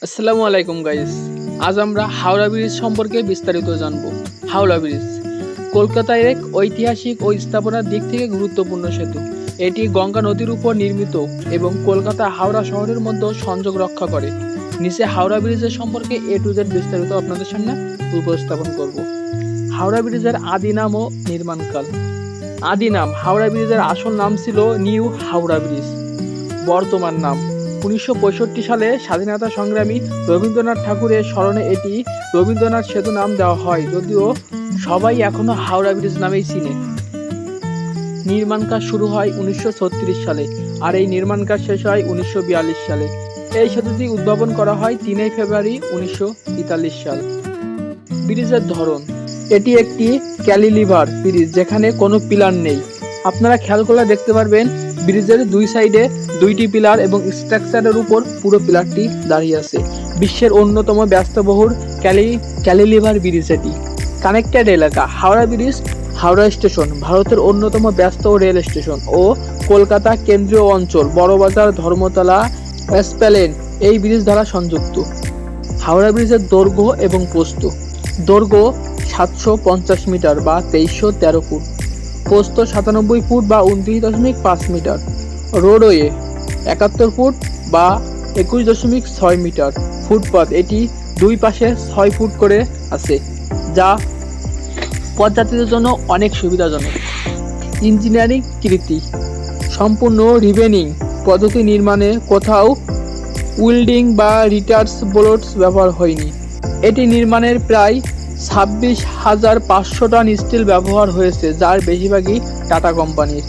আসসালামু আলাইকুম গাইস। আজ আমরা হাওড়া ব্রিজ সম্পর্কে বিস্তারিত জানব। হাওড়া ব্রিজ কলকাতার এক ঐতিহাসিক ও স্থাপনার দিক থেকে গুরুত্বপূর্ণ সেতু। এটি গঙ্গা নদীর উপর নির্মিত এবং কলকাতা হাওড়া শহরের মধ্যে সংযোগ রক্ষা করে। নিচে হাওড়া ব্রিজের সম্পর্কে এ টু জেড বিস্তারিত আপনাদের সামনে উপস্থাপন করব। হাওড়া ব্রিজের আদি নাম ও নির্মাণকাল। আদি নাম হাওড়া ব্রিজের আসল নাম ছিল নিউ হাওড়া ব্রিজ। বর্তমান নাম 1965 সালে স্বাধীনতা সংগ্রামী রবীন্দ্রনাথ ঠাকুরের স্মরণে এটি রবীন্দ্রনাথ সেতু নাম দেওয়া হয়, যদিও সবাই এখনো হাওড়া ব্রিজ নামেই চিনে। নির্মাণ কাজ শুরু হয় 1936 সালে আর এই নির্মাণ কাজ শেষ হয় 1942 সালে। এই সেতুটি উদ্ভাবন করা হয় 3 ফেব্রুয়ারি 1943 সাল। ব্রিজের ধরন, এটি একটি ক্যালিলিভার ব্রিজ যেখানে কোনো পিলার নেই। আপনারা খেয়াল করলে দেখতে পারবেন ব্রিজের দুই সাইডে দুইটি পিলার এবং স্ট্রাকচারের উপর পুরো পিলারটি দাঁড়িয়ে আছে। বিশ্বের অন্যতম ব্যস্তবহুল ক্যালিলিভার ব্রিজ এটি। কানেক্টেড এলাকা, হাওড়া ব্রিজ হাওড়া স্টেশন ভারতের অন্যতম ব্যস্ত রেল স্টেশন ও কলকাতা কেন্দ্রীয় অঞ্চল বড়বাজার ধর্মতলা এসপ্ল্যানেড এই ব্রিজ দ্বারা সংযুক্ত। হাওড়া ব্রিজের দৈর্ঘ্য এবং প্রস্থ। দৈর্ঘ্য 750 মিটার বা 2313 ফুট, প্রস্থ 97 ফুট বা 29.5 মিটার, রোডওয়ে 71 ফুট বা 21.6 মিটার, ফুটপাথ এটি দুই পাশে 6 ফুট করে আছে, যা পথযাত্রীদের জন্য অনেক সুবিধাজনক। ইঞ্জিনিয়ারিং কৃতি, সম্পূর্ণ রিভেনিং পদ্ধতি নির্মাণে কোথাও উইল্ডিং বা রিটার্স বোল্টস ব্যবহার হয়নি। এটি নির্মাণের প্রায় 26,500 টন স্টিল ব্যবহার হয়েছে, যার বেশিরভাগই টাটা কোম্পানির।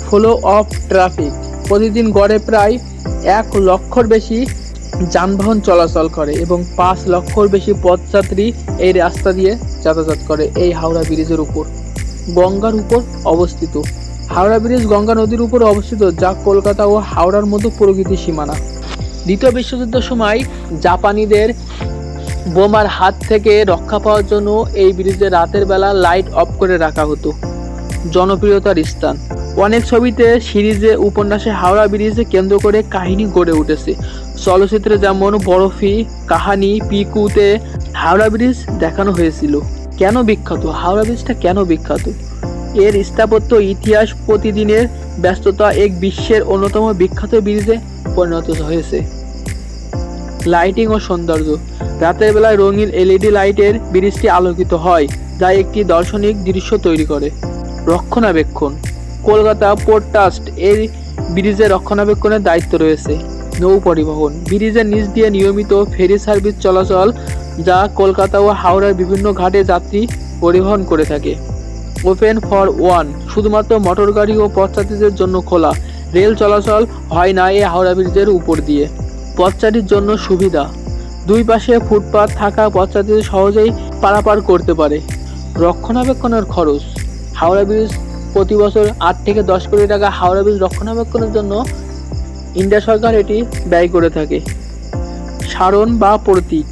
ফ্লো অফ ট্রাফিক, প্রতিদিন গড়ে প্রায় 1 লক্ষর বেশি যানবাহন চলাচল করে এবং 5 লক্ষর বেশি পথযাত্রী এই রাস্তা দিয়ে যাতায়াত করে। এই হাওড়া ব্রিজের উপর গঙ্গার উপর অবস্থিত। হাওড়া ব্রিজ গঙ্গা নদীর উপর অবস্থিত, যা কলকাতা ও হাওড়ার মধ্যে প্রকৃতির সীমানা। দ্বিতীয় বিশ্বযুদ্ধের সময় জাপানিদের বোমার হাত থেকে রক্ষা পাওয়ার জন্য এই ব্রিজে রাতের বেলা লাইট অফ করে রাখা হতো। জনপ্রিয়তার স্থান, অনেক ছবিতে, সিরিজে, উপন্যাসে হাওড়া ব্রিজে কেন্দ্র করে কাহিনী গড়ে উঠেছে। চলচ্চিত্রে যেমন বরফি, কাহানি, পিকুতে হাওড়া ব্রিজ দেখানো হয়েছিল। কেন বিখ্যাত? হাওড়া ব্রিজটা কেন বিখ্যাত? এর স্থাপত্য, ইতিহাস, প্রতিদিনের ব্যস্ততা এক বিশ্বের অন্যতম বিখ্যাত ব্রিজে পরিণত হয়েছে। লাইটিং ও সৌন্দর্য, রাতের বেলায় রঙিন এলইডি লাইটের ব্রিজটি আলোকিত হয়, যা একটি দর্শনিক দৃশ্য তৈরি করে। রক্ষণাবেক্ষণ, কলকাতা পোর্ট ট্রাস্ট এই ব্রিজের রক্ষণাবেক্ষণের দায়িত্ব রয়েছে। নৌ পরিবহন, ব্রিজের নিচ দিয়ে নিয়মিত ফেরি সার্ভিস চলাচল, যা কলকাতা ও হাওড়ার বিভিন্ন ঘাটে যাত্রী পরিবহন করে থাকে। ওপেন ফর ওয়ান, শুধুমাত্র মোটর গাড়ি ও পথযাত্রীদের জন্য খোলা, রেল চলাচল হয় না এই হাওড়া ব্রিজের উপর দিয়ে। পথচারীর জন্য সুবিধা, দুই পাশে ফুটপাত থাকা পথযাত্রীদের সহজেই পারাপার করতে পারে। রক্ষণাবেক্ষণের খরচ, হাওড়া ব্রিজ প্রতি বছর 8 থেকে 10 কোটি টাকা হাওড়া ব্রিজ রক্ষণাবেক্ষণের জন্য ইন্ডিয়া সরকার এটি ব্যয় করে থাকে। সারণ বা প্রতীক,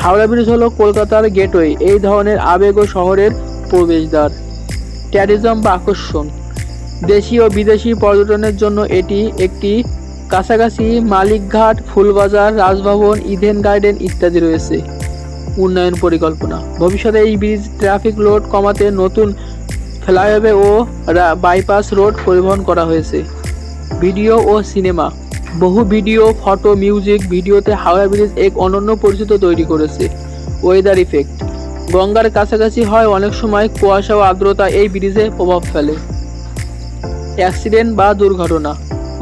হাওড়া ব্রিজ হলো কলকাতার গেটওয়ে, এই ধরনের আবেগ ও শহরের প্রবেশদ্বার। ট্যুরিজম বা আকর্ষণ, দেশি ও বিদেশি পর্যটনের জন্য এটি একটি কাছাকাছি মালিকঘাট, ফুলবাজার, রাজভবন, ইডেন গার্ডেন ইত্যাদি রয়েছে। উন্নয়ন পরিকল্পনা, ভবিষ্যতে এই ব্রিজ ট্রাফিক লোড কমাতে নতুন ফ্লাইওভার ও বাইপাস রোড পরিবহন করা হয়েছে। ভিডিও ও সিনেমা, বহু ভিডিও, ফটো, মিউজিক ভিডিওতে হাওড়া ব্রিজ এক অনন্য পরিচিত তৈরি করেছে। ওয়েদার ইফেক্ট, গঙ্গার কাছাকাছি হয় অনেক সময় কুয়াশা ও আর্দ্রতা এই ব্রিজে প্রভাব ফেলে। অ্যাক্সিডেন্ট বা দুর্ঘটনা,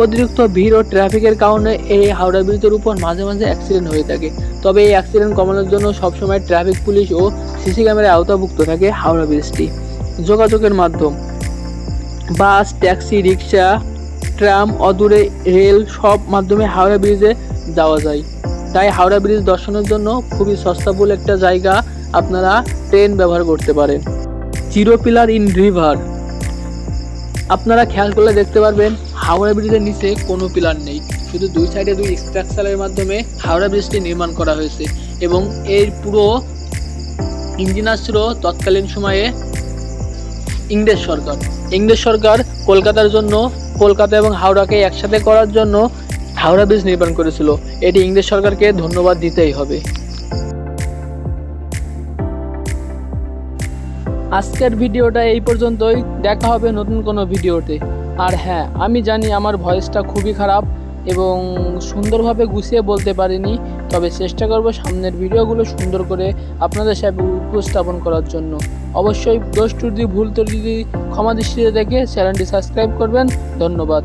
অতিরিক্ত ভিড় ও ট্রাফিকের কারণে এই হাওড়া ব্রিজের উপর মাঝে মাঝে অ্যাক্সিডেন্ট হয়ে থাকে। তবে এই অ্যাক্সিডেন্ট কমানোর জন্য সবসময় ট্রাফিক পুলিশ ও সিসি ক্যামেরায় আওতাভুক্ত থাকে হাওড়া ব্রিজটি। যোগাযোগের মাধ্যম, বাস, ট্যাক্সি, রিক্সা, ট্রাম, অদূরে রেল সব মাধ্যমে হাওড়া ব্রিজে যাওয়া যায়। তাই হাওড়া ব্রিজ দর্শনের জন্য খুবই সস্তাবহুল একটা জায়গা, আপনারা ট্রেন ব্যবহার করতে পারেন। জিরো পিলার ইন রিভার, আপনারা খেয়াল করলে দেখতে পারবেন হাওড়া ব্রিজের নিচে কোনো পিলার নেই, শুধু দুই সাইডে দুই স্ট্রাকচারের মাধ্যমে হাওড়া ব্রিজটি নির্মাণ করা হয়েছে এবং এর পুরো ইঞ্জিনিয়ার ছিল তৎকালীন সময়ে ইংরেজ সরকার কলকাতার জন্য, কলকাতা এবং হাওড়াকে একসাথে করার জন্য হাওড়া ব্রিজ নির্মাণ করেছিল। এটি ইংরেজ সরকারকে ধন্যবাদ দিতেই হবে। আজকের ভিডিওটা এই পর্যন্তই, দেখা হবে নতুন কোনো ভিডিওতে। আর হ্যাঁ, আমি জানি আমার ভয়েসটা খুবই খারাপ এবং সুন্দরভাবে গুছিয়ে বলতে পারিনি, তবে চেষ্টা করব সামনের ভিডিওগুলো সুন্দর করে আপনাদের সাথে উপস্থাপন করার জন্য। অবশ্যই দোষ ত্রুটি ভুল ত্রুটি ক্ষমা দৃষ্টিতে দেখে চ্যানেলটি সাবস্ক্রাইব করবেন। ধন্যবাদ।